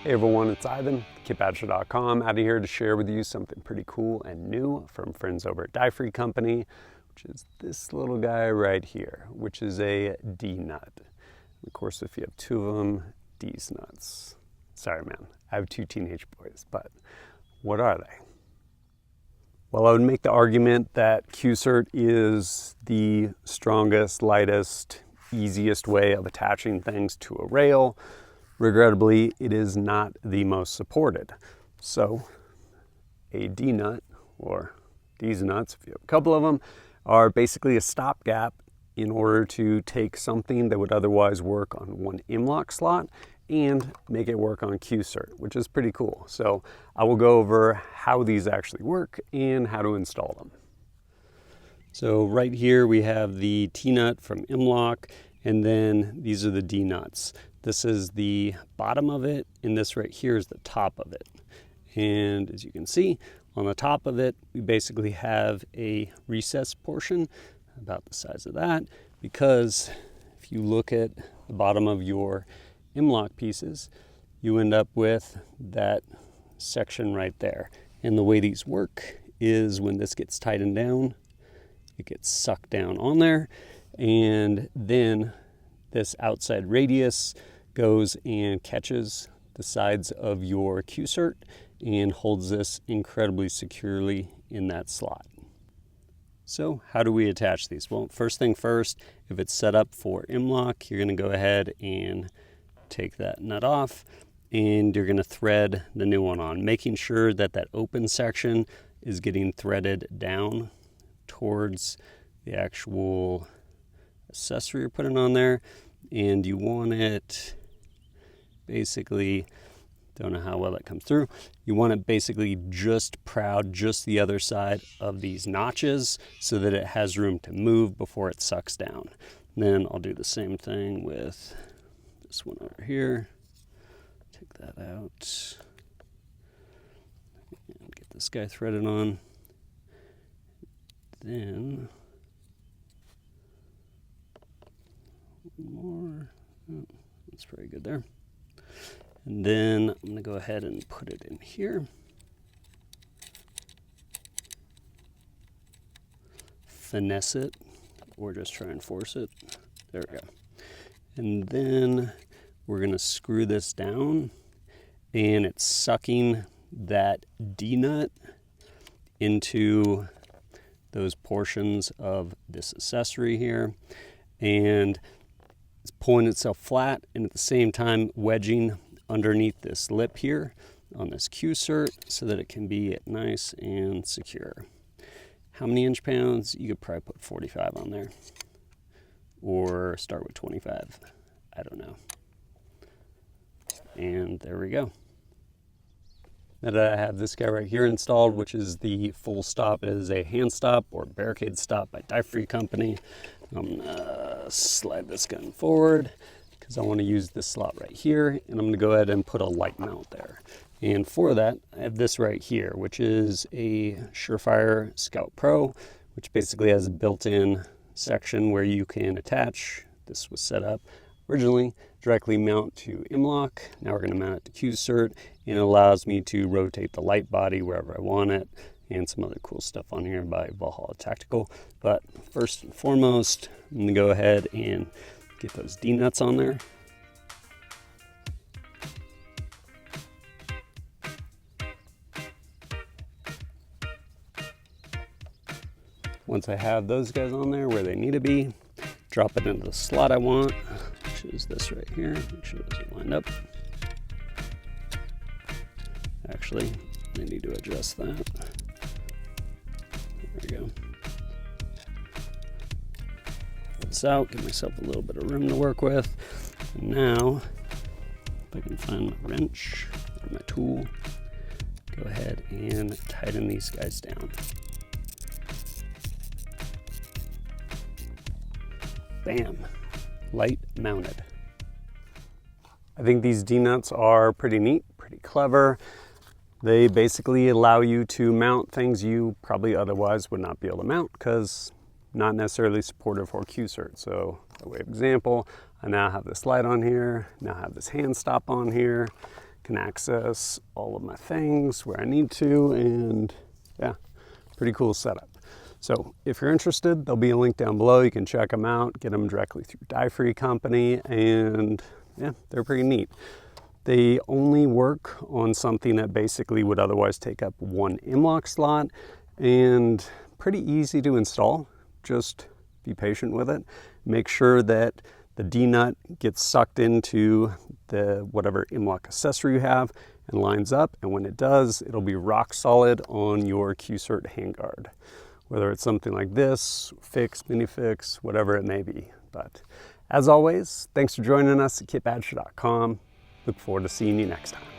Hey everyone, it's Ivan, kitbadger.com, out of here to share with you something pretty cool and new from friends over at Die Free Company, which is this little guy right here, which is a D-nut. Of course, if you have two of them, D's nuts. Sorry man, I have two teenage boys, but what are they? Well, I would make the argument that Q-Sert is the strongest, lightest, easiest way of attaching things to a rail. Regrettably, it is not the most supported. So a D-nut, or these nuts, if you have a couple of them, are basically a stopgap in order to take something that would otherwise work on one M-LOK slot and make it work on Q-Sert, which is pretty cool. So I will go over how these actually work and how to install them. So right here we have the T-nut from M-LOK, and then these are the D-nuts. This is the bottom of it, and this right here is the top of it. And as you can see, on the top of it, we basically have a recessed portion about the size of that, because if you look at the bottom of your M-LOK pieces, you end up with that section right there. And the way these work is when this gets tightened down, it gets sucked down on there, and then this outside radius goes and catches the sides of your Q-Sert and holds this incredibly securely in that slot. So how do we attach these? Well, first thing first, if it's set up for M-LOK, you're going to go ahead and take that nut off, and you're going to thread the new one on, making sure that that open section is getting threaded down towards the actual accessory you're putting on there. And you want it basically, don't know how well that comes through, you want it basically just proud, just the other side of these notches so that it has room to move before it sucks down. And then I'll do the same thing with this one over here. Take that out and get this guy threaded on. Then more. Oh, that's pretty good there. And then I'm going to go ahead and put it in here. Finesse it, or just try and force it. There we go. And then we're going to screw this down, and it's sucking that D-nut into those portions of this accessory here. And it's pulling itself flat, and at the same time wedging underneath this lip here on this Q-Sert so that it can be nice and secure. How many inch-pounds? You could probably put 45 on there, or start with 25. I don't know. And there we go. Now that I have this guy right here installed, which is the full stop, it is a hand stop or barricade stop by Die Free Company. I'm gonna slide this gun forward because I want to use this slot right here, and I'm going to go ahead and put a light mount there. And for that, I have this right here, which is a Surefire Scout Pro, which basically has a built-in section where you can attach. This was set up originally directly mount to M-LOK. Now we're going to mount it to Q-Sert, and it allows me to rotate the light body wherever I want it, and some other cool stuff on here by Valhalla Tactical. But first and foremost, I'm going to go ahead and get those D-nuts on there. Once I have those guys on there where they need to be, drop it into the slot I want, which is this right here. Make sure those are lined up. Actually, I need to adjust that. There we go. This out, give myself a little bit of room to work with. And now, if I can find my wrench or my tool, go ahead and tighten these guys down. Bam, light mounted. I think these D-nuts are pretty neat, pretty clever. They basically allow you to mount things you probably otherwise would not be able to mount because not necessarily supported for Q-Sert. So, by way of example, I now have this light on here, now I have this hand stop on here. can access all of my things where I need to, and yeah, pretty cool setup. So if you're interested, there'll be a link down below. You can check them out, get them directly through Die Free Company, and yeah, they're pretty neat. They only work on something that basically would otherwise take up one M-LOK slot, and pretty easy to install. Just be patient with it. Make sure that the D-nut gets sucked into the whatever M-LOK accessory you have and lines up, and when it does, it'll be rock solid on your Q-Sert handguard. Whether it's something like this, fix, mini fix, whatever it may be. But as always, thanks for joining us at kitbadger.com. Look forward to seeing you next time.